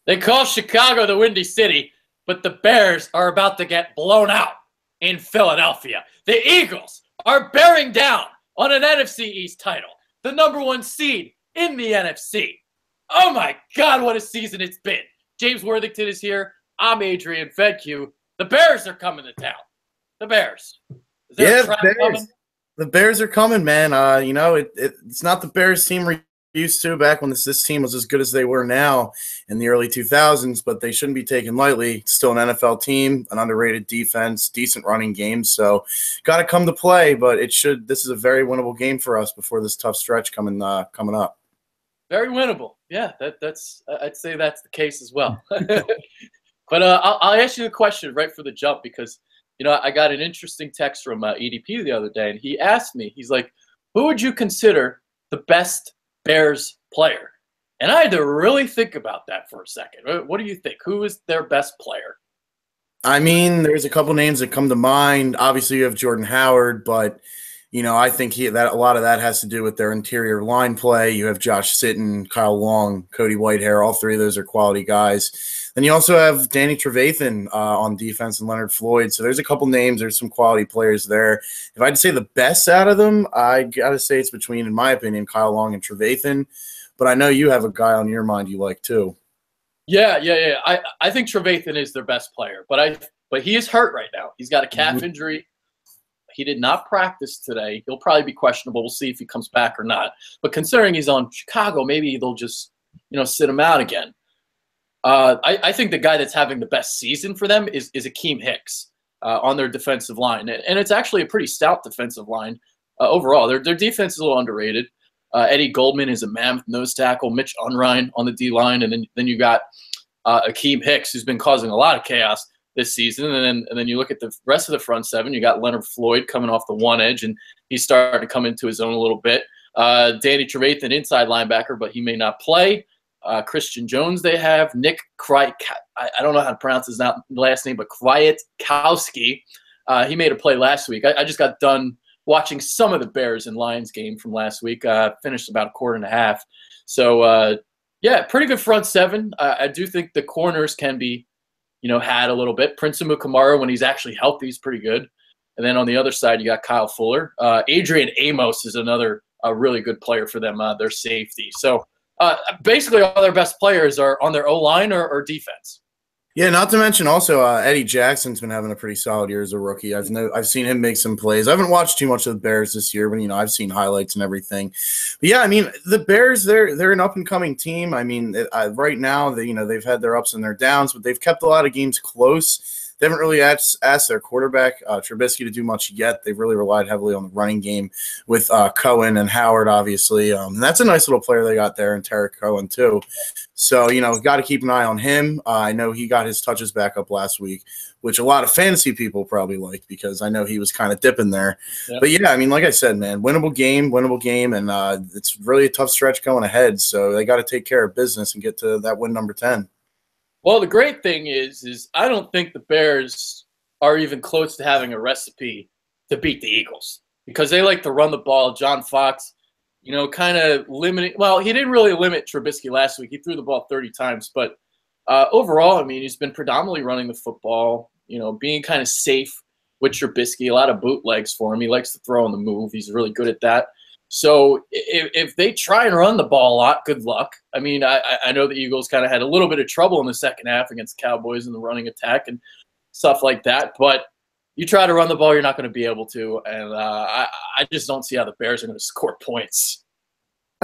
They call Chicago the Windy City, but the Bears are about to get blown out in Philadelphia. The Eagles are bearing down on an NFC East title, the #1 seed in the NFC. Oh my God, what a season it's been. James Worthington is here. I'm Adrian Fedke. The Bears are coming to town. The Bears. Is there a trap coming? The Bears are coming, man. It's not the Bears team we're used to back when this team was as good as they were now in the early 2000s, but they shouldn't be taken lightly. It's still an NFL team, an underrated defense, decent running game. So got to come to play, but this is a very winnable game for us before this tough stretch coming up. Very winnable. Yeah, that's I'd say that's the case as well. But I'll ask you the question right for the jump because, I got an interesting text from EDP the other day, and he asked me, he's like, who would you consider the best Bears player? And I had to really think about that for a second. What do you think? Who is their best player? I mean, there's a couple names that come to mind. Obviously, you have Jordan Howard, but I think that a lot of that has to do with their interior line play. You have Josh Sitton, Kyle Long, Cody Whitehair. All three of those are quality guys. Then you also have Danny Trevathan on defense and Leonard Floyd. So there's a couple names. There's some quality players there. If I'd say the best out of them, I got to say it's between, in my opinion, Kyle Long and Trevathan. But I know you have a guy on your mind you like too. Yeah. I think Trevathan is their best player, but he is hurt right now. He's got a calf injury. He did not practice today. He'll probably be questionable. We'll see if he comes back or not. But considering he's on Chicago, maybe they'll just, sit him out again. I think the guy that's having the best season for them is Akeem Hicks on their defensive line. And it's actually a pretty stout defensive line overall. Their defense is a little underrated. Eddie Goldman is a mammoth nose tackle. Mitch Unrein on the D-line. And then you got Akeem Hicks, who's been causing a lot of chaos this season. And then you look at the rest of the front seven. You got Leonard Floyd coming off the one edge, and he's starting to come into his own a little bit. Danny Trevathan, inside linebacker, but he may not play. Christian Jones they have. Nick I don't know how to pronounce his last name, but Kwiatkowski. He made a play last week. I just got done watching some of the Bears and Lions game from last week. Finished about a quarter and a half. So, pretty good front seven. I do think the corners can be had a little bit. Prince Amukamara, when he's actually healthy, he's pretty good. And then on the other side, you got Kyle Fuller. Adrian Amos is another really good player for them, their safety. So basically all their best players are on their O-line or defense. Yeah, not to mention also Eddie Jackson's been having a pretty solid year as a rookie. I've seen him make some plays. I haven't watched too much of the Bears this year, but I've seen highlights and everything. But yeah, the Bears they're an up and coming team. Right now they've had their ups and their downs, but they've kept a lot of games close. They haven't really asked their quarterback, Trubisky, to do much yet. They've really relied heavily on the running game with Cohen and Howard, obviously. And that's a nice little player they got there, and Tarek Cohen, too. So, got to keep an eye on him. I know he got his touches back up last week, which a lot of fantasy people probably liked because I know he was kind of dipping there. Yep. But, yeah, like I said, man, winnable game, and it's really a tough stretch going ahead. So they got to take care of business and get to that win number 10. Well, the great thing is I don't think the Bears are even close to having a recipe to beat the Eagles because they like to run the ball. John Fox, kind of limiting. Well, he didn't really limit Trubisky last week. He threw the ball 30 times. But overall, he's been predominantly running the football, being kind of safe with Trubisky, a lot of bootlegs for him. He likes to throw on the move. He's really good at that. So if they try and run the ball a lot, good luck. I know the Eagles kind of had a little bit of trouble in the second half against the Cowboys in the running attack and stuff like that. But you try to run the ball, you're not going to be able to. And I just don't see how the Bears are going to score points.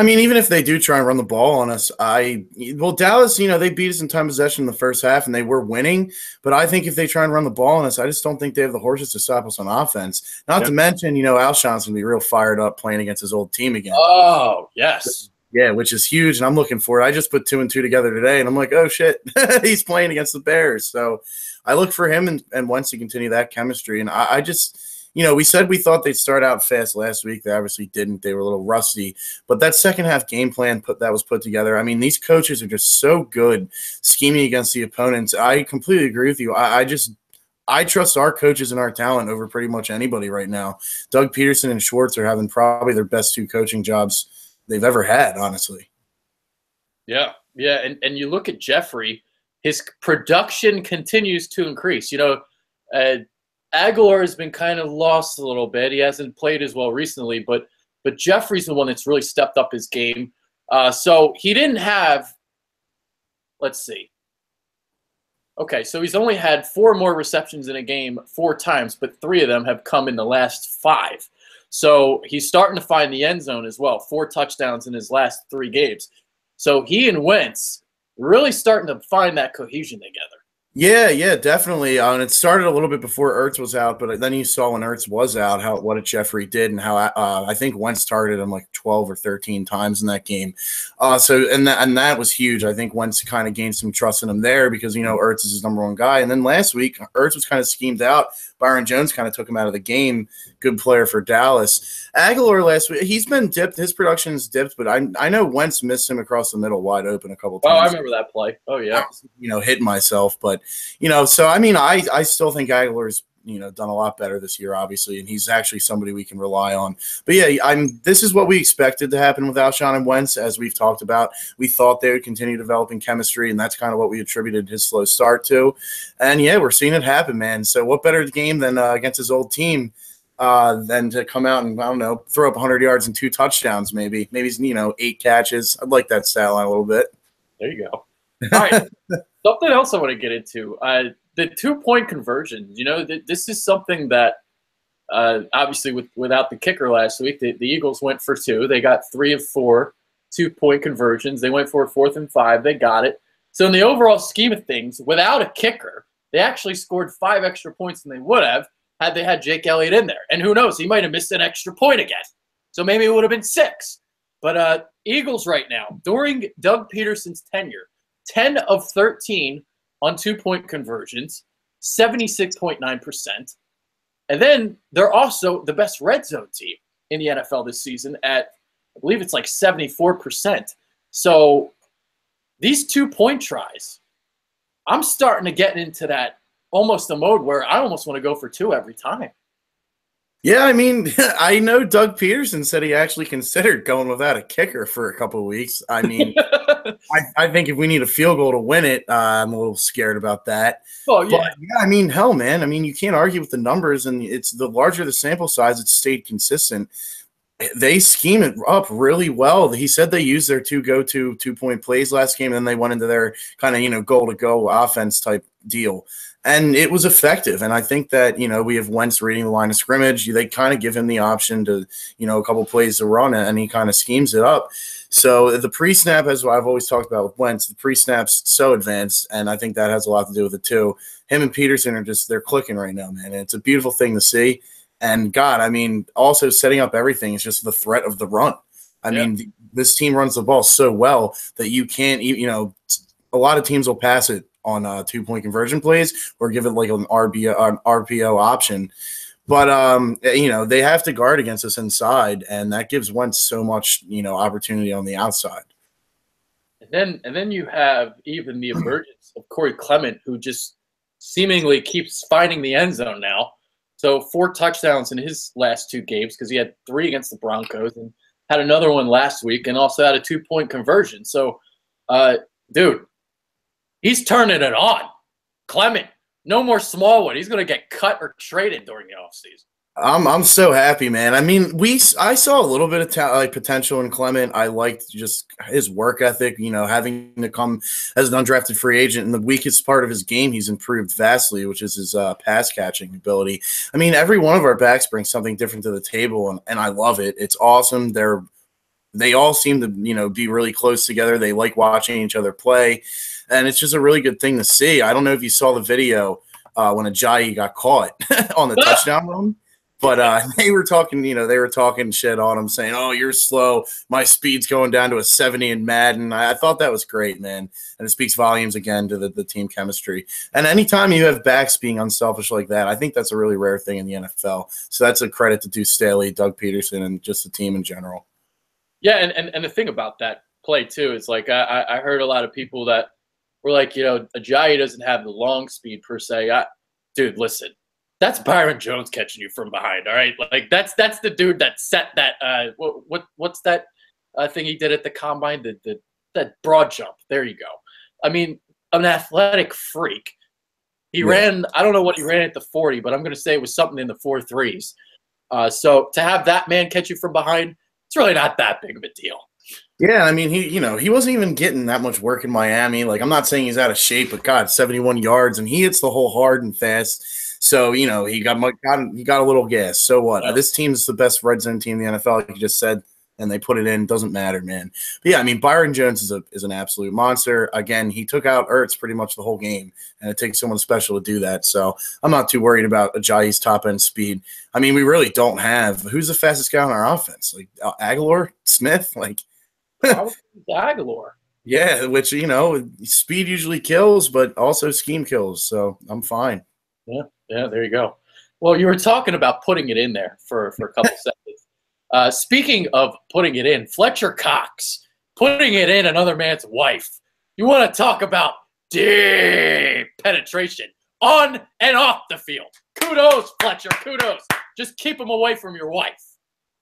Even if they do try and run the ball on us, Dallas, they beat us in time possession in the first half and they were winning. But I think if they try and run the ball on us, I just don't think they have the horses to stop us on offense. Not to mention, Alshon's going to be real fired up playing against his old team again. Oh, yes. Yeah, which is huge, and I'm looking for it. I just put 2 and 2 together today, and I'm like, oh, shit, he's playing against the Bears. So I look for him and Wentz to continue that chemistry. And I just – we said we thought they'd start out fast last week. They obviously didn't. They were a little rusty. But that second-half game plan that was put together, these coaches are just so good scheming against the opponents. I completely agree with you. I trust our coaches and our talent over pretty much anybody right now. Doug Peterson and Schwartz are having probably their best 2 coaching jobs they've ever had, honestly. Yeah. And you look at Jeffrey, his production continues to increase. Aguilar has been kind of lost a little bit. He hasn't played as well recently, but Jeffrey's the one that's really stepped up his game. So he didn't have, let's see. Okay, so he's only had 4 more receptions in a game 4 times, but 3 of them have come in the last 5. So he's starting to find the end zone as well. 4 touchdowns in his last 3 games. So he and Wentz really starting to find that cohesion together. Yeah, definitely. And it started a little bit before Ertz was out, but then you saw when Ertz was out what Jeffrey did and how I think Wentz targeted him like 12 or 13 times in that game. And that was huge. I think Wentz kind of gained some trust in him there because Ertz is his number 1 guy. And then last week Ertz was kind of schemed out. Byron Jones kind of took him out of the game. Good player for Dallas. Aguilar last week, he's been dipped. His production's dipped, but I know Wentz missed him across the middle wide open a couple times. Oh, I remember that play. Oh, yeah. I was, hitting myself. But, so, I mean, I still think Aguilar's, done a lot better this year, obviously, and he's actually somebody we can rely on. But, yeah, this is what we expected to happen with Alshon and Wentz, as we've talked about. We thought they would continue developing chemistry, and that's kind of what we attributed his slow start to. And, yeah, we're seeing it happen, man. So what better game than against his old team than to come out and, I don't know, throw up 100 yards and 2 touchdowns maybe. Maybe, 8 catches. I'd like that stat line a little bit. There you go. All right. Something else I want to get into. The 2-point conversion. This is something that obviously without the kicker last week, the Eagles went for 2. They got 3 of 4 2-point conversions. They went for a 4th and 5. They got it. So in the overall scheme of things, without a kicker, they actually scored 5 extra points than they would have had they had Jake Elliott in there. And who knows? He might have missed an extra point again. So maybe it would have been 6. But Eagles right now, during Doug Peterson's tenure, 10 of 13 on 2-point conversions, 76.9%. And then they're also the best red zone team in the NFL this season at, I believe it's like 74%. So these 2-point tries, I'm starting to get into that almost a mode where I almost want to go for 2 every time. Yeah, I mean, I know Doug Peterson said he actually considered going without a kicker for a couple of weeks. I mean, I think if we need a field goal to win it, I'm a little scared about that. Oh, yeah. But, yeah, I mean, hell, man. I mean, you can't argue with the numbers, and it's the larger the sample size, it's stayed consistent. They scheme it up really well. He said they used their 2 go-to 2-point plays last game, and then they went into their kind of, goal-to-go offense type deal. And it was effective. And I think that, we have Wentz reading the line of scrimmage. They kind of give him the option to, a couple plays to run it, and he kind of schemes it up. So the pre-snap, as I've always talked about with Wentz, the pre-snap's so advanced, and I think that has a lot to do with it too. Him and Peterson are they're clicking right now, man. And it's a beautiful thing to see. And, God, I mean, also setting up everything is just the threat of the run. I mean, this team runs the ball so well that you can't, a lot of teams will pass it on 2-point conversion plays or give it like an RPO option. But, they have to guard against us inside, and that gives Wentz so much, opportunity on the outside. And then you have even the emergence of Corey Clement, who just seemingly keeps finding the end zone now. So 4 touchdowns in his last 2 games because he had 3 against the Broncos and had another one last week and also had a 2-point conversion. So, dude, he's turning it on. Clement, no more Smallwood. He's going to get cut or traded during the offseason. I'm so happy, man. I mean, I saw a little bit of potential in Clement. I liked just his work ethic, having to come as an undrafted free agent. In the weakest part of his game, he's improved vastly, which is his pass catching ability. I mean, every one of our backs brings something different to the table, and I love it. It's awesome. They all seem to, be really close together. They like watching each other play, and it's just a really good thing to see. I don't know if you saw the video when Ajayi got caught on the touchdown run. But they were talking, they were talking shit on him, saying, "Oh, you're slow. My speed's going down to a 70 in Madden." I thought that was great, man, and it speaks volumes again to the team chemistry. And anytime you have backs being unselfish like that, I think that's a really rare thing in the NFL. So that's a credit to Deuce Staley, Doug Peterson, and just the team in general. Yeah, and the thing about that play too is like I heard a lot of people that were like, Ajayi doesn't have the long speed per se. Dude, listen. That's Byron Jones catching you from behind, all right? Like that's the dude that set that what's that thing he did at the combine? That broad jump. There you go. I mean, an athletic freak. He ran, I don't know what he ran at the 40, but I'm going to say it was something in the 4.3s. So to have that man catch you from behind, it's really not that big of a deal. Yeah, I mean, he wasn't even getting that much work in Miami. Like, I'm not saying he's out of shape, but God, 71 yards, and he hits the hole hard and fast. So, he got a little gas. So what? Yeah. This team's the best red zone team in the NFL, like you just said, and they put it in. Doesn't matter, man. But yeah, I mean, Byron Jones is an absolute monster. Again, he took out Ertz pretty much the whole game, and it takes someone special to do that. So I'm not too worried about Ajayi's top end speed. I mean, we really don't have who's the fastest guy on our offense, like Aguilar, Smith, like. Aguilar. Yeah, which speed usually kills, but also scheme kills. So I'm fine. Yeah, there you go. Well, you were talking about putting it in there for a couple seconds. Speaking of putting it in, Fletcher Cox putting it in another man's wife. You want to talk about deep penetration on and off the field? Kudos, Fletcher. Kudos. Just keep him away from your wife.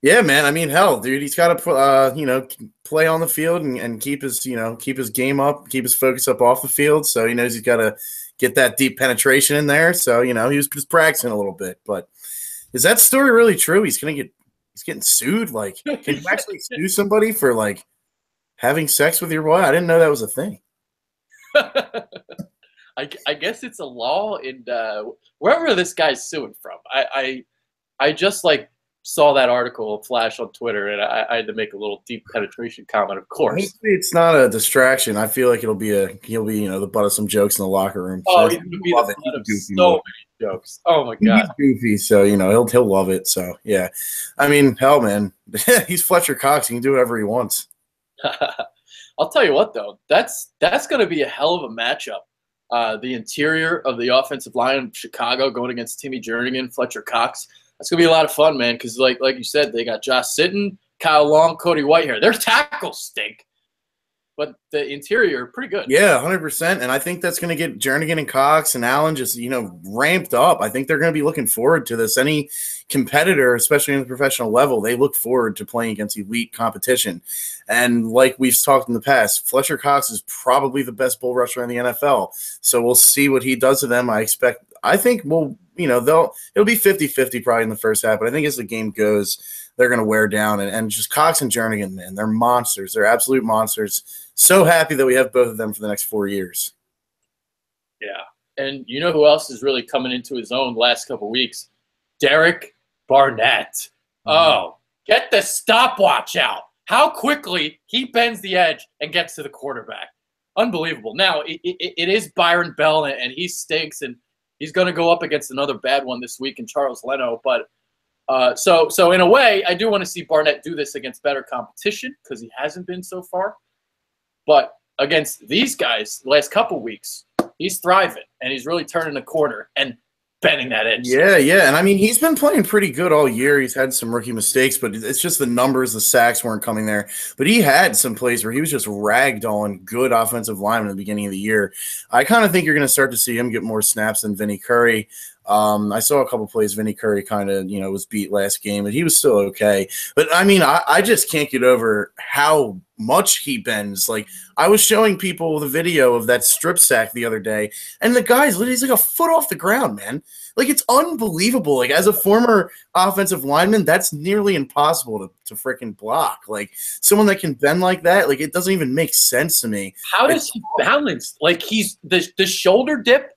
Yeah, man. I mean, hell, dude, he's got to play on the field and keep his game up, keep his focus up off the field. So he knows he's got to get that deep penetration in there. So he was just practicing a little bit. But is that story really true? He's getting sued. Like, can you actually sue somebody for like having sex with your wife? I didn't know that was a thing. I guess it's a law in wherever this guy's suing from. I just saw that article flash on Twitter, and I had to make a little deep penetration comment, of course. Hopefully it's not a distraction. I feel like he'll be the butt of some jokes in the locker room. Oh, he's gonna be the butt of so many jokes. Oh my god, he's goofy. So he'll love it. So yeah, I mean, hell, man, he's Fletcher Cox. He can do whatever he wants. I'll tell you what, though, that's going to be a hell of a matchup. The interior of the offensive line of Chicago going against Timmy Jernigan, Fletcher Cox. That's going to be a lot of fun, man, because like you said, they got Josh Sitton, Kyle Long, Cody Whitehair. Their tackles stink, but the interior pretty good. Yeah, 100%. And I think that's going to get Jernigan and Cox and Allen just, ramped up. I think they're going to be looking forward to this. Any competitor, especially in the professional level, they look forward to playing against elite competition. And like we've talked in the past, Fletcher Cox is probably the best bull rusher in the NFL. So we'll see what he does to them. I think it'll be 50-50 probably in the first half, but I think as the game goes, they're going to wear down. And just Cox and Jernigan, man, they're monsters. They're absolute monsters. So happy that we have both of them for the next 4 years. Yeah. And you know who else is really coming into his own the last couple of weeks? Derek Barnett. Mm-hmm. Oh, get the stopwatch out. How quickly he bends the edge and gets to the quarterback. Unbelievable. Now, it is Byron Bell, and he stinks, and he's going to go up against another bad one this week in Charles Leno. But so in a way, I do want to see Barnett do this against better competition because he hasn't been so far. But against these guys, the last couple weeks, he's thriving, and he's really turning the corner and bending that edge. Yeah. And I mean, he's been playing pretty good all year. He's had some rookie mistakes, but it's just the numbers, the sacks weren't coming there. But he had some plays where he was just ragged on good offensive linemen at the beginning of the year. I kind of think you're going to start to see him get more snaps than Vinny Curry. I saw a couple plays. Vinny Curry kind of, was beat last game, but he was still okay. But I mean, I just can't get over how much he bends. Like, I was showing people the video of that strip sack the other day, and the guy's literally like a foot off the ground, man. Like, it's unbelievable. Like, as a former offensive lineman, that's nearly impossible to freaking block. Like, someone that can bend like that, like, it doesn't even make sense to me. How does he balance? Like, he's the shoulder dip.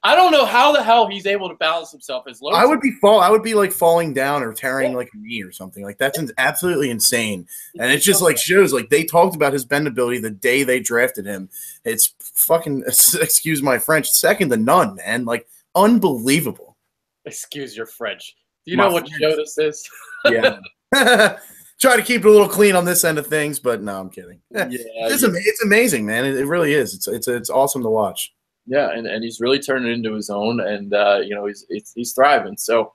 I don't know how the hell he's able to balance himself as low. I would be like falling down or tearing like a knee or something. Like, that's absolutely insane. And it just like shows, like, they talked about his bendability the day they drafted him. It's fucking, excuse my French, second to none, man. Like, unbelievable. Excuse your French. Do you know what show this is? Yeah. Try to keep it a little clean on this end of things, but no, I'm kidding. Yeah, it's amazing, man. It really is. It's awesome to watch. Yeah, and he's really turning it into his own, and he's thriving. So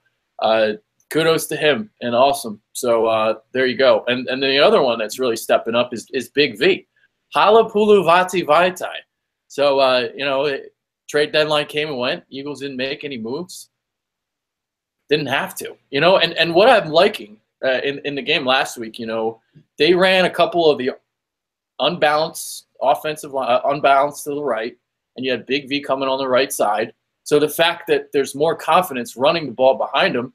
kudos to him, and awesome. So there you go. And then the other one that's really stepping up is Big V, Halapoulivaati Vaitai. So trade deadline came and went. Eagles didn't make any moves. Didn't have to, And what I'm liking in the game last week, they ran a couple of the unbalanced offensive line, unbalanced to the right. and you had Big V coming on the right side. So the fact that there's more confidence running the ball behind him,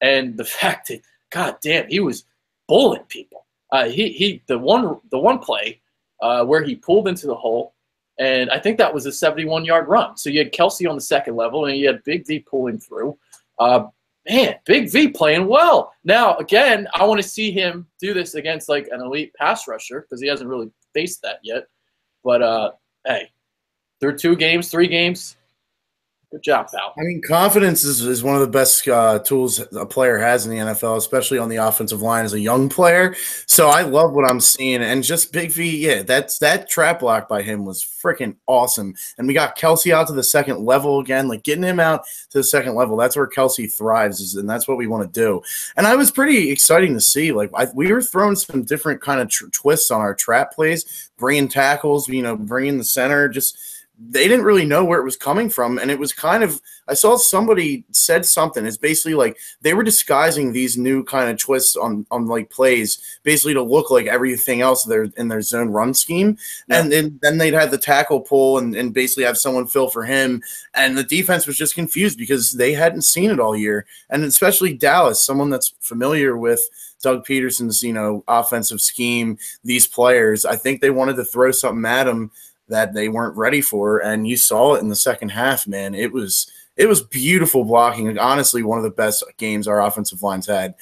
and the fact that, God damn, he was bullying people. The one play where he pulled into the hole, and I think that was a 71-yard run. So you had Kelce on the second level, and you had Big V pulling through. Man, Big V playing well. Now, again, I want to see him do this against like an elite pass rusher because he hasn't really faced that yet. But, hey, through 2 games, 3 games, good job, pal. I mean, confidence is one of the best tools a player has in the NFL, especially on the offensive line as a young player. So I love what I'm seeing. And just Big V, yeah, that trap block by him was freaking awesome. And we got Kelce out to the second level again, like getting him out to the second level. That's where Kelce thrives, and that's what we want to do. And I was pretty exciting to see. Like we were throwing some different kind of twists on our trap plays, bringing tackles, bringing the center, just – they didn't really know where it was coming from. And it was kind of, I saw somebody said something. It's basically like they were disguising these new kind of twists on like plays, basically to look like everything else in their zone run scheme. Yeah. And then they'd have the tackle pull and basically have someone fill for him. And the defense was just confused because they hadn't seen it all year. And especially Dallas, someone that's familiar with Doug Peterson's, offensive scheme, these players, I think they wanted to throw something at him that they weren't ready for, and you saw it in the second half, man. It was beautiful blocking. Honestly, one of the best games our offensive line's had.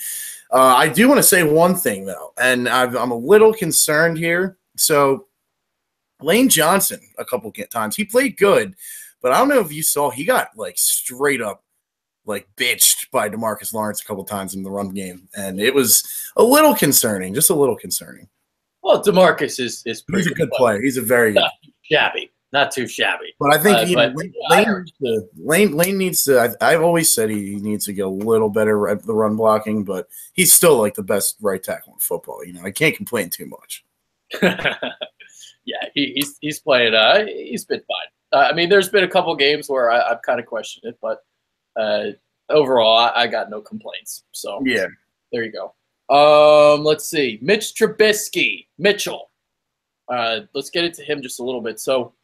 I do want to say one thing, though, and I'm a little concerned here. So Lane Johnson, a couple times, he played good, but I don't know if you saw, he got, like, straight up, like, bitched by DeMarcus Lawrence a couple times in the run game, and it was a little concerning, just a little concerning. Well, DeMarcus is pretty He's a good player. He's a very good shabby, not too shabby. But I think Lane needs to. I've always said he needs to get a little better at the run blocking, but he's still like the best right tackle in football. I can't complain too much. Yeah, he's playing. He's been fine. I mean, there's been a couple games where I've kind of questioned it, but overall, I got no complaints. So yeah, there you go. Let's see. Mitch Trubisky. Mitchell. Let's get into him just a little bit. So,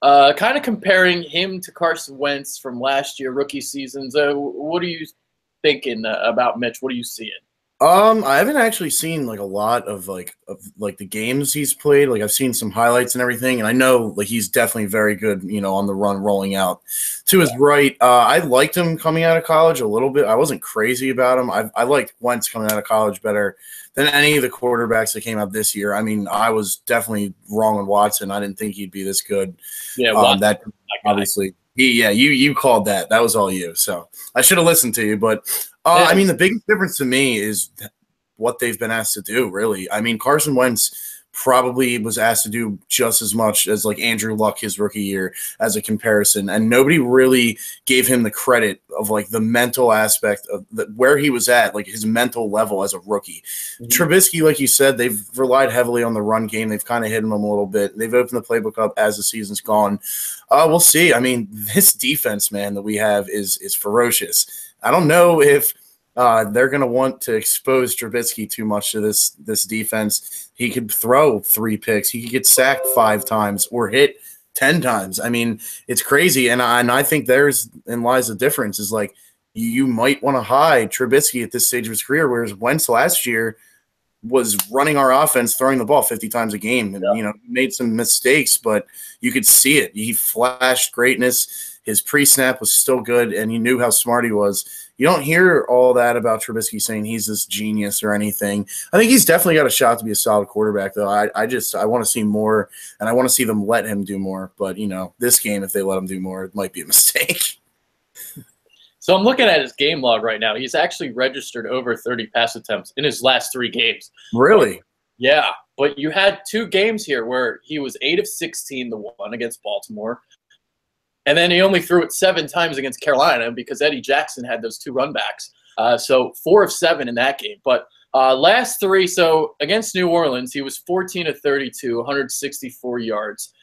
kind of comparing him to Carson Wentz from last year, rookie seasons. What are you thinking about Mitch? What are you seeing? I haven't actually seen like a lot of the games he's played. Like I've seen some highlights and everything, and I know like he's definitely very good, on the run, rolling out to his right. I liked him coming out of college a little bit. I wasn't crazy about him. I liked Wentz coming out of college better than any of the quarterbacks that came out this year. I mean, I was definitely wrong on Watson. I didn't think he'd be this good. Yeah, that obviously. You called that. That was all you. So I should have listened to you. But, I mean, the biggest difference to me is what they've been asked to do, really. I mean, Carson Wentz probably was asked to do just as much as, like, Andrew Luck his rookie year as a comparison. And nobody really gave him the credit of, like, the mental aspect of where he was at, like, his mental level as a rookie. Mm-hmm. Trubisky, like you said, they've relied heavily on the run game. They've kind of hit him a little bit. They've opened the playbook up as the season's gone. We'll see. I mean, this defense, man, that we have is ferocious. I don't know if they're going to want to expose Trubisky too much to this defense. He could throw 3 picks. He could get sacked 5 times or hit 10 times. I mean, it's crazy. And I think therein lies the difference is like you might want to hide Trubisky at this stage of his career, whereas Wentz last year was running our offense, throwing the ball 50 times a game. And, made some mistakes, but you could see it. He flashed greatness. His pre-snap was still good, and he knew how smart he was. You don't hear all that about Trubisky saying he's this genius or anything. I think he's definitely got a shot to be a solid quarterback, though. I want to see more, and I want to see them let him do more. But, this game, if they let him do more, it might be a mistake. So I'm looking at his game log right now. He's actually registered over 30 pass attempts in his last 3 games. Really? Yeah, but you had 2 games here where he was 8 of 16, the one against Baltimore. And then he only threw it 7 times against Carolina because Eddie Jackson had those 2 run backs. So 4 of 7 in that game. But last 3, so against New Orleans, he was 14 of 32, 164 yards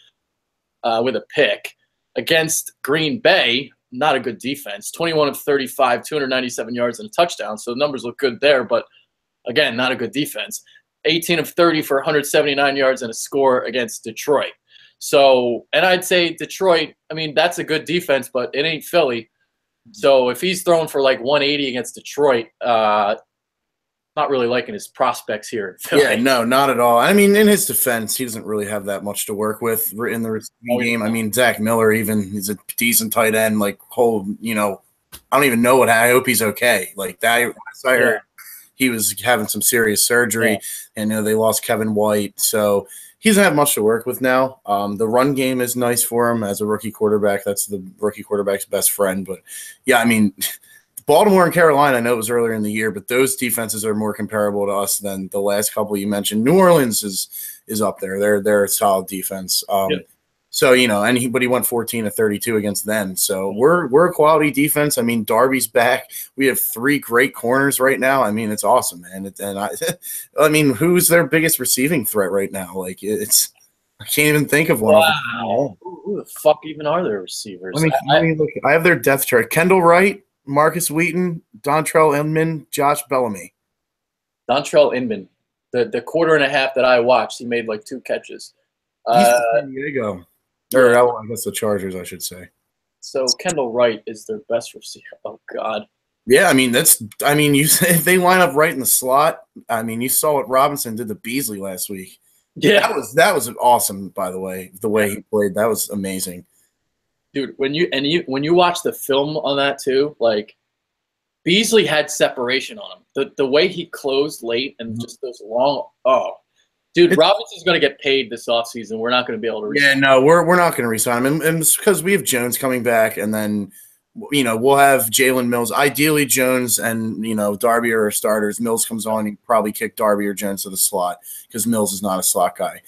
with a pick. Against Green Bay, not a good defense, 21 of 35, 297 yards and a touchdown. So the numbers look good there, but again, not a good defense. 18 of 30 for 179 yards and a score against Detroit. So, and I'd say Detroit, I mean, that's a good defense, but it ain't Philly. So if he's throwing for like 180 against Detroit, not really liking his prospects here in Philly. Yeah, no, not at all. I mean, in his defense, he doesn't really have that much to work with in the receiving game. I mean, Zach Miller, even, he's a decent tight end. Like, I don't even know what. I hope he's okay. Like that, I heard he was having some serious surgery, and they lost Kevin White, so he doesn't have much to work with now. The run game is nice for him as a rookie quarterback. That's the rookie quarterback's best friend. But yeah, I mean, Baltimore and Carolina, I know it was earlier in the year, but those defenses are more comparable to us than the last couple you mentioned. New Orleans is up there. They're a solid defense. So, but he went 14-32 against them. So we're a quality defense. I mean, Darby's back. We have 3 great corners right now. I mean, it's awesome, man. I mean, who's their biggest receiving threat right now? Like, I can't even think of one. Wow. Who the fuck even are their receivers? Let me look. I have their depth chart. Kendall Wright, Marcus Wheaton, Dontrell Inman, Josh Bellamy. Dontrell Inman, the quarter and a half that I watched, he made like 2 catches. He's from San Diego. Or I guess the Chargers, I should say. So Kendall Wright is their best receiver. Oh God. Yeah, I mean if they line up right in the slot. I mean, you saw what Robinson did to Beasley last week. Yeah, that was awesome. By the way he played, that was amazing. Dude, when you watch the film on that too, like Beasley had separation on him. The way he closed late and just those long. Dude, Robinson's going to get paid this offseason. We're not going to be able to resign him. Yeah, no, we're not going to resign him. And it's because we have Jones coming back, and then, we'll have Jalen Mills. Ideally, Jones and, Darby are our starters. Mills comes on, he probably kick Darby or Jones to the slot because Mills is not a slot guy.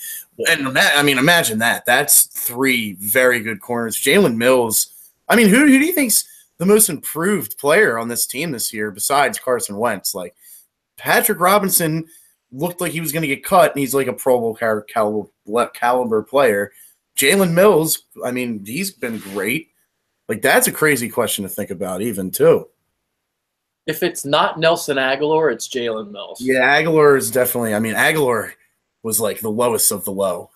And, imagine that. That's 3 very good corners. Jalen Mills, I mean, who do you think's the most improved player on this team this year besides Carson Wentz? Like, Patrick Robinson – looked like he was going to get cut, and he's like a Pro Bowl caliber player. Jalen Mills, I mean, he's been great. Like, that's a crazy question to think about even, too. If it's not Nelson Aguilar, it's Jalen Mills. Yeah, Aguilar is definitely – I mean, Aguilar was like the lowest of the low.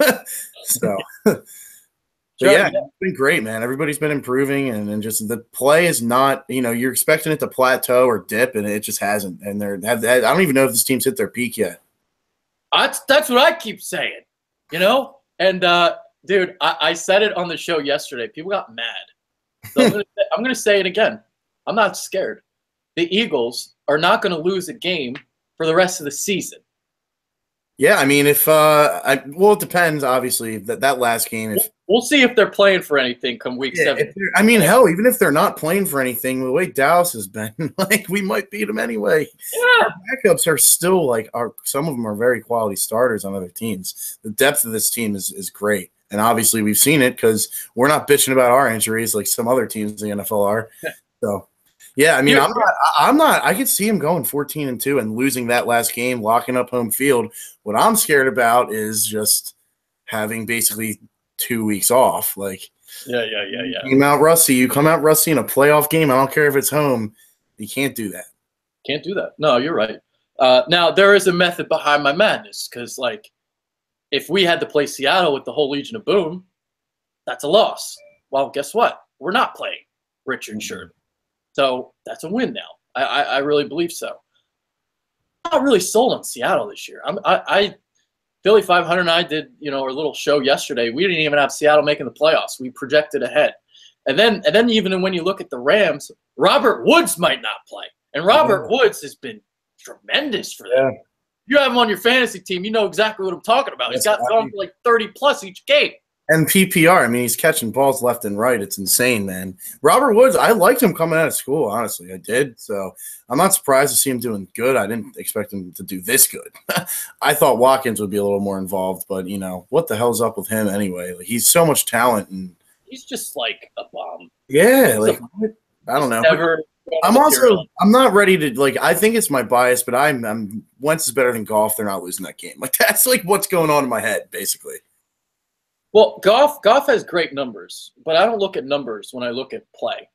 So, it's been great, man. Everybody's been improving, and just the play is not – you're expecting it to plateau or dip, and it just hasn't. And I don't even know if this team's hit their peak yet. That's what I keep saying, And, dude, I said it on the show yesterday. People got mad. So I'm going to say it again. I'm not scared. The Eagles are not going to lose a game for the rest of the season. Yeah, I mean, it depends, obviously, that last game. We'll see if they're playing for anything come week 7. I mean, hell, even if they're not playing for anything, the way Dallas has been, like, we might beat them anyway. Yeah. Our backups are still, some of them are very quality starters on other teams. The depth of this team is great. And obviously we've seen it because we're not bitching about our injuries like some other teams in the NFL are. So, yeah, I mean, I'm not. I could see him going 14-2 and losing that last game, locking up home field. What I'm scared about is just having basically 2 weeks off. Like, yeah. You come out rusty in a playoff game. I don't care if it's home. You can't do that. Can't do that. No, you're right. Now there is a method behind my madness because, if we had to play Seattle with the whole Legion of Boom, that's a loss. Well, guess what? We're not playing Richard Sherman. So that's a win now. I really believe so. I'm not really sold on Seattle this year. Philly 500 and I did, our little show yesterday. We didn't even have Seattle making the playoffs. We projected ahead. And then even when you look at the Rams, Robert Woods might not play. And Robert Woods has been tremendous for them. Yeah. You have him on your fantasy team, you know exactly what I'm talking about. He's got gone for 30+ each game. And PPR, I mean, he's catching balls left and right. It's insane, man. Robert Woods, I liked him coming out of school, honestly. I did. So I'm not surprised to see him doing good. I didn't expect him to do this good. I thought Watkins would be a little more involved, but, what the hell's up with him anyway? He's so much talent. And he's just like a bomb. Yeah, I don't know. I'm not ready to, I think it's my bias, but Wentz is better than Goff. They're not losing that game. That's what's going on in my head, basically. Well, Goff has great numbers, but I don't look at numbers when I look at play.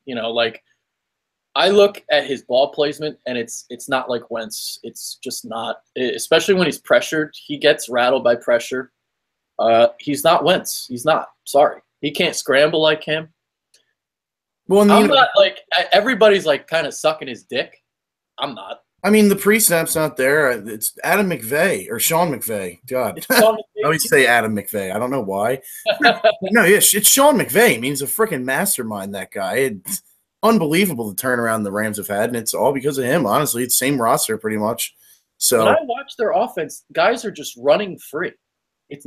I look at his ball placement, and it's not like Wentz. It's just not, especially when he's pressured. He gets rattled by pressure. He's not Wentz. He's not. Sorry. He can't scramble like him. Well, I'm not like everybody's like kind of sucking his dick. I'm not. I mean, the pre-snap's not there. It's Adam McVay or Sean McVay. God, I always say Adam McVay. I don't know why. No, yeah, it's Sean McVay. I mean, he's a freaking mastermind. That guy. It's unbelievable the turnaround the Rams have had, and it's all because of him. Honestly, it's same roster pretty much. So when I watch their offense, guys are just running free. It's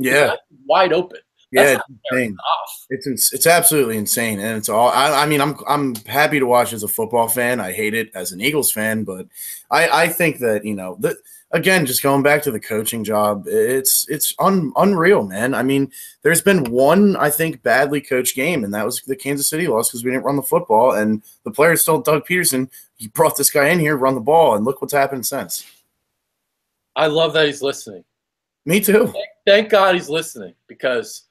wide open. Yeah, it's absolutely insane, and it's all. I mean, I'm happy to watch as a football fan. I hate it as an Eagles fan, but I think that again, just going back to the coaching job, it's unreal, man. I mean, there's been one I think badly coached game, and that was the Kansas City loss because we didn't run the football, and the players told Doug Peterson, "You brought this guy in here, run the ball," and look what's happened since. I love that he's listening. Me too. Thank God he's listening because.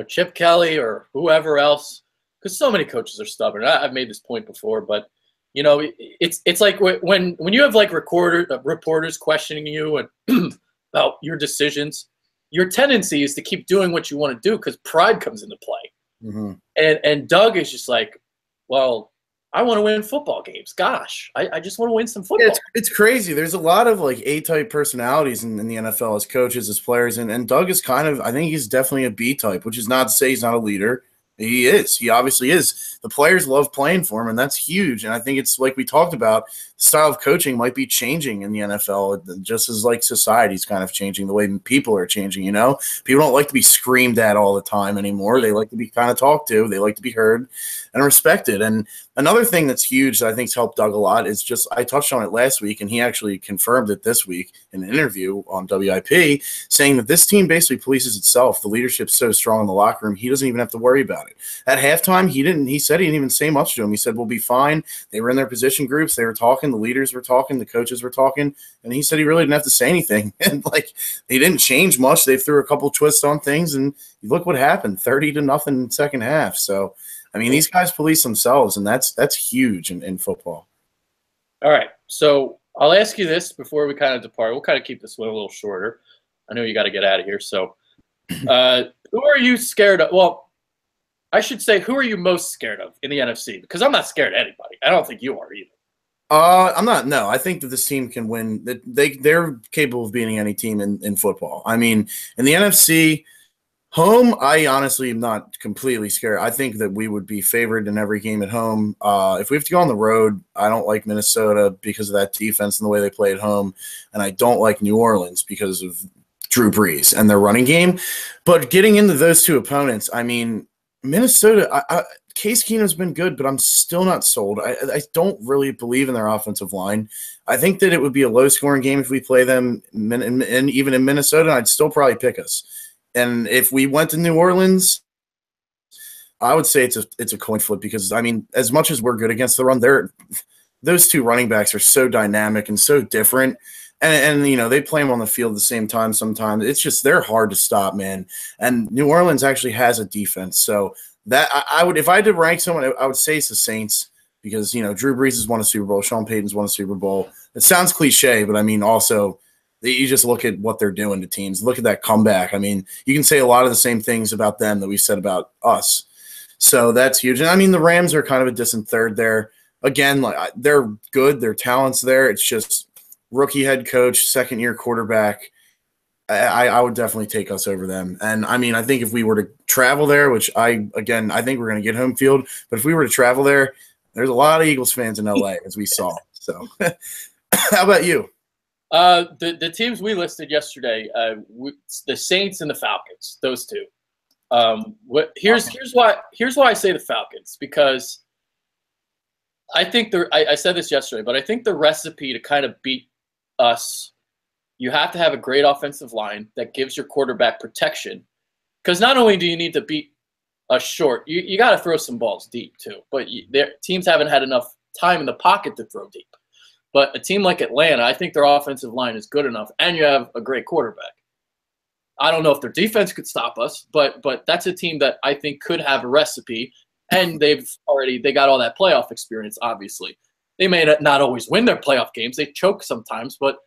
Chip Kelly or whoever else, because so many coaches are stubborn. I've made this point before, but it's like when you have like reporters questioning you and about your decisions, your tendency is to keep doing what you want to do because pride comes into play. Mm-hmm. And Doug is just like, well, I want to win football games. Gosh, I just want to win some football. Yeah, it's crazy. There's a lot of like A-type personalities in the NFL as coaches, as players, and Doug is I think he's definitely a B-type, which is not to say he's not a leader. He is. He obviously is. The players love playing for him, and that's huge. And I think it's like we talked about, style of coaching might be changing in the NFL, just as like society's kind of changing, the way people are changing, People don't like to be screamed at all the time anymore. They like to be kind of talked to. They like to be heard and respected. And another thing that's huge that I think's helped Doug a lot is just, I touched on it last week, and he actually confirmed it this week in an interview on WIP, saying that this team basically polices itself. The leadership's so strong in the locker room, he doesn't even have to worry about it. At halftime, he said he didn't even say much to him. He said, we'll be fine. They were in their position groups. They were talking. The leaders were talking. The coaches were talking. And he said he really didn't have to say anything. And like, they didn't change much. They threw a couple twists on things, and look what happened, 30-0 in the second half. So, I mean, these guys police themselves, and that's huge in football. All right. So I'll ask you this before we kind of depart. We'll kind of keep this one a little shorter. I know you got to get out of here. So who are you scared of? Well, I should say, who are you most scared of in the NFC? Because I'm not scared of anybody. I don't think you are either. I'm not. No, I think that this team can win. They're capable of beating any team in football. I mean, in the NFC, home, I honestly am not completely scared. I think that we would be favored in every game at home. If we have to go on the road, I don't like Minnesota because of that defense and the way they play at home, and I don't like New Orleans because of Drew Brees and their running game. But getting into those two opponents, I mean, Minnesota, Case Keenum's been good, but I'm still not sold. I don't really believe in their offensive line. I think that it would be a low-scoring game if we play them, and even in Minnesota, I'd still probably pick us. And if we went to New Orleans, I would say it's a coin flip because, I mean, as much as we're good against the run, those two running backs are so dynamic and so different. And they play them on the field at the same time sometimes. It's just they're hard to stop, man. And New Orleans actually has a defense. So that I would, if I had to rank someone, I would say it's the Saints because, Drew Brees has won a Super Bowl. Sean Payton's won a Super Bowl. It sounds cliche, but I mean, also you just look at what they're doing to teams. Look at that comeback. I mean, you can say a lot of the same things about them that we said about us. So that's huge. And I mean, the Rams are kind of a distant third there. Again, like they're good. Their talent's there. It's just rookie head coach, second-year quarterback. I would definitely take us over them. And, I mean, I think if we were to travel there, which I think we're going to get home field, but if we were to travel there, there's a lot of Eagles fans in L.A., as we saw. So how about you? The teams we listed yesterday, the Saints and the Falcons, those two. Here's why I say the Falcons, because I think I said this yesterday, but I think the recipe to kind of beat us, you have to have a great offensive line that gives your quarterback protection. Because not only do you need to beat us short, you got to throw some balls deep too. But their teams haven't had enough time in the pocket to throw deep. But a team like Atlanta, I think their offensive line is good enough, and you have a great quarterback. I don't know if their defense could stop us, but that's a team that I think could have a recipe, and they got all that playoff experience, obviously. They may not always win their playoff games. They choke sometimes, but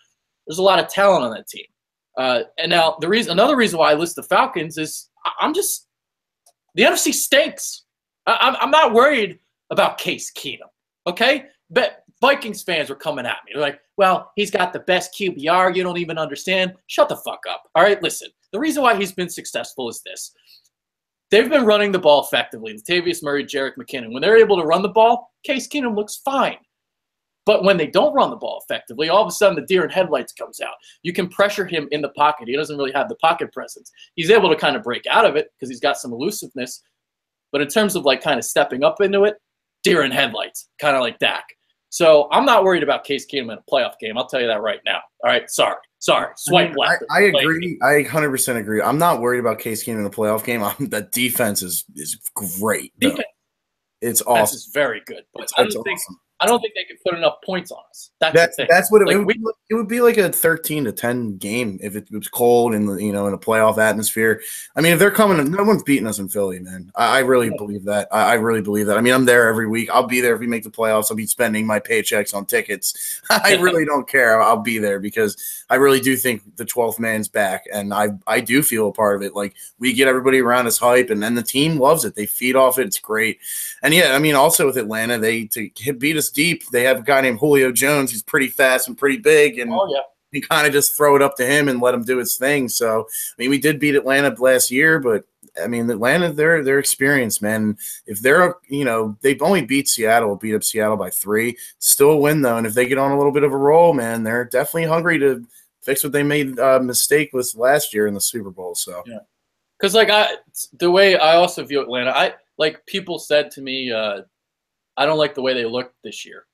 there's a lot of talent on that team. And now another reason why I list the Falcons is the NFC stinks. I'm not worried about Case Keenum. Okay, but Vikings fans were coming at me. They're like, "Well, he's got the best QBR. You don't even understand." Shut the fuck up. All right, listen. The reason why he's been successful is this: they've been running the ball effectively. Latavius Murray, Jerick McKinnon. When they're able to run the ball, Case Keenum looks fine. But when they don't run the ball effectively, all of a sudden the deer in headlights comes out. You can pressure him in the pocket. He doesn't really have the pocket presence. He's able to kind of break out of it because he's got some elusiveness. But in terms of like kind of stepping up into it, deer in headlights, kind of like Dak. So I'm not worried about Case Keenum in a playoff game. I'll tell you that right now. All right, sorry. Swipe left. I agree. I 100% agree. I'm not worried about Case Keenum in a playoff game. The defense is great. Defense. It's awesome. Defense is very good. But I don't think they can put enough points on us. That's what it would be like a 13-10 game if it was cold and in a playoff atmosphere. I mean, if they're coming, no one's beating us in Philly, man. I really believe that. I really believe that. I mean, I'm there every week. I'll be there if we make the playoffs. I'll be spending my paychecks on tickets. I really don't care. I'll be there because I really do think the 12th man's back, and I do feel a part of it. Like, we get everybody around us hype, and then the team loves it. They feed off it. It's great. And yeah, I mean, also with Atlanta, to beat us deep, they have a guy named Julio Jones. He's pretty fast and pretty big, and you kind of just throw it up to him and let him do his thing. So, I mean, we did beat Atlanta last year, but I mean, Atlanta, they're experienced, man. If they're, they've only beat up Seattle by 3, still a win though. And if they get on a little bit of a roll, man, they're definitely hungry to fix what they made a mistake with last year in the Super Bowl. So, yeah, because the way I also view Atlanta, people said to me, I don't like the way they looked this year.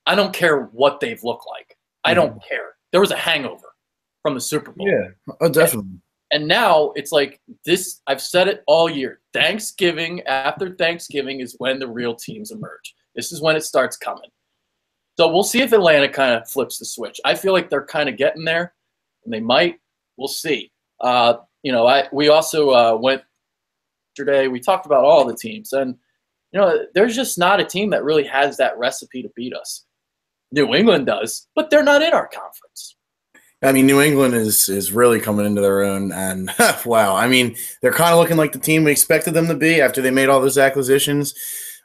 I don't care what they've looked like. I don't care. There was a hangover from the Super Bowl. Yeah, oh, definitely. And now it's like this. I've said it all year. After Thanksgiving is when the real teams emerge. This is when it starts coming. So we'll see if Atlanta kind of flips the switch. I feel like they're kind of getting there, and they might. We'll see. We also went yesterday. We talked about all the teams, and there's just not a team that really has that recipe to beat us. New England does, but they're not in our conference. I mean, New England is really coming into their own, and wow. I mean, they're kind of looking like the team we expected them to be after they made all those acquisitions.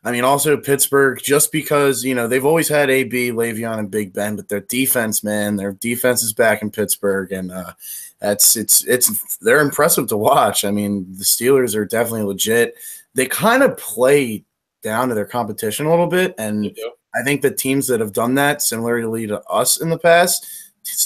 I mean, also Pittsburgh, just because, they've always had AB, Le'Veon, and Big Ben, but their defense is back in Pittsburgh, and they're impressive to watch. I mean, the Steelers are definitely legit. They kind of play down to their competition a little bit, and I think the teams that have done that similarly to us in the past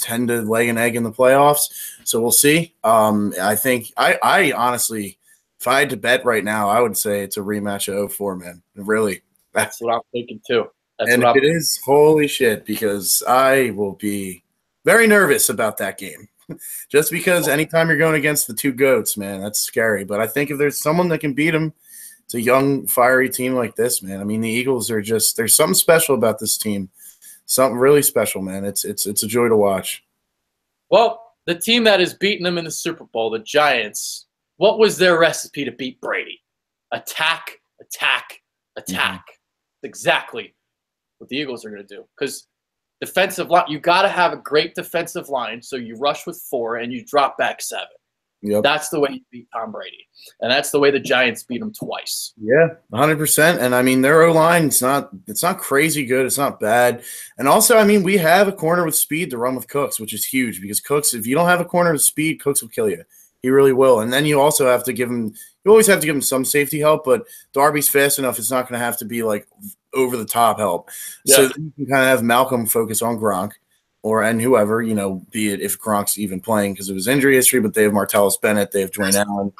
tend to lay an egg in the playoffs. So we'll see. I think I honestly, if I had to bet right now, I would say it's a rematch of 2004, man. Really. That's what I'm thinking too. If it is, holy shit, because I will be very nervous about that game. Just because anytime you're going against the two GOATs, man, that's scary. But I think if there's someone that can beat them, it's a young, fiery team like this, man. I mean, the Eagles are there's something special about this team. Something really special, man. It's a joy to watch. Well, the team that has beaten them in the Super Bowl, the Giants, what was their recipe to beat Brady? Attack, attack, attack. Mm-hmm. Exactly what the Eagles are going to do. Because defensive line, you got to have a great defensive line, so you rush with 4 and you drop back 7. Yep. That's the way you beat Tom Brady. And that's the way the Giants beat him twice. Yeah, 100%. And, I mean, their O-line, it's not crazy good. It's not bad. And also, I mean, we have a corner with speed to run with Cooks, which is huge because Cooks, if you don't have a corner with speed, Cooks will kill you. He really will. And then you also have to give him – you always have to give him some safety help, but Darby's fast enough. It's not going to have to be, like, over-the-top help. Yeah. So then you can kind of have Malcolm focus on Gronk. And whoever, be it if Gronk's even playing because of his injury history, but they have Martellus Bennett, they have Dwayne Allen,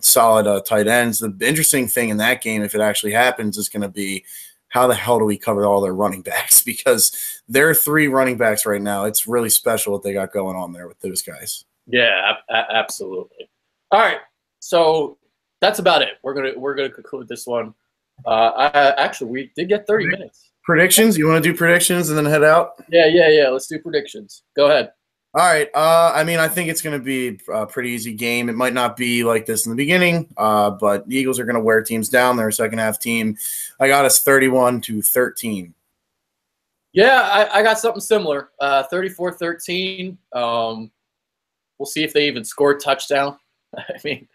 solid tight ends. The interesting thing in that game, if it actually happens, is going to be how the hell do we cover all their running backs? Because there are 3 running backs right now. It's really special what they got going on there with those guys. Yeah, absolutely. All right, so that's about it. We're gonna conclude this one. Actually, we did get 30 minutes. Predictions? You want to do predictions and then head out? Yeah. Let's do predictions. Go ahead. All right. I mean, I think it's going to be a pretty easy game. It might not be like this in the beginning, but the Eagles are going to wear teams down. They're a second-half team. I got us 31-13. Yeah, I got something similar. 34-13. We'll We'll see if they even score a touchdown. I mean,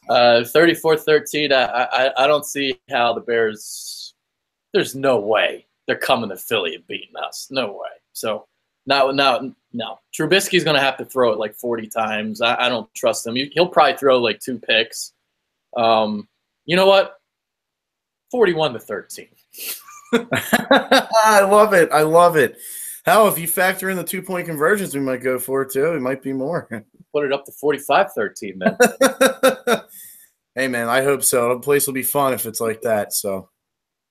34-13. I don't see how the Bears. There's no way they're coming to Philly and beating us. No way. So no. Trubisky's going to have to throw it like 40 times. I don't trust him. He'll probably throw like 2 picks. You know what? 41-13. I love it. I love it. Hell, if you factor in the 2-point conversions, we might go for it too. It might be more. Put it up to 45-13 then. Hey, man, I hope so. The place will be fun if it's like that. So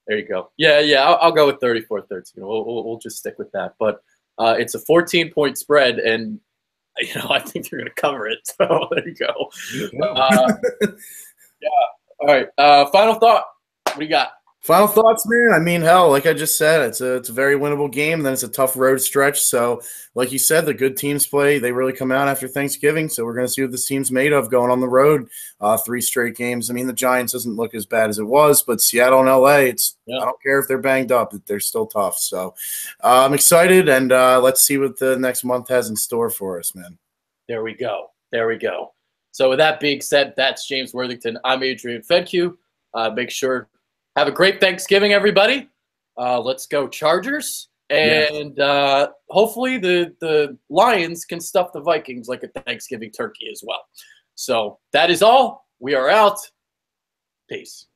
there you go. Yeah. I'll go with 34-13. We'll just stick with that. But it's a 14-point spread, and I think they're going to cover it. So there you go. Yeah. All right. Final thought. What do you got? Final thoughts, man. I mean, hell, like I just said, it's a very winnable game. Then it's a tough road stretch. So, like you said, the good teams play. They really come out after Thanksgiving. So we're going to see what this team's made of going on the road. 3 straight games. I mean, the Giants doesn't look as bad as it was, but Seattle and LA, I don't care if they're banged up. They're still tough. So I'm excited, and let's see what the next month has in store for us, man. There we go. So with that being said, that's James Worthington. I'm Adrian Fedke. Make sure have a great Thanksgiving, everybody. Let's go Chargers. And hopefully the Lions can stuff the Vikings like a Thanksgiving turkey as well. So that is all. We are out. Peace.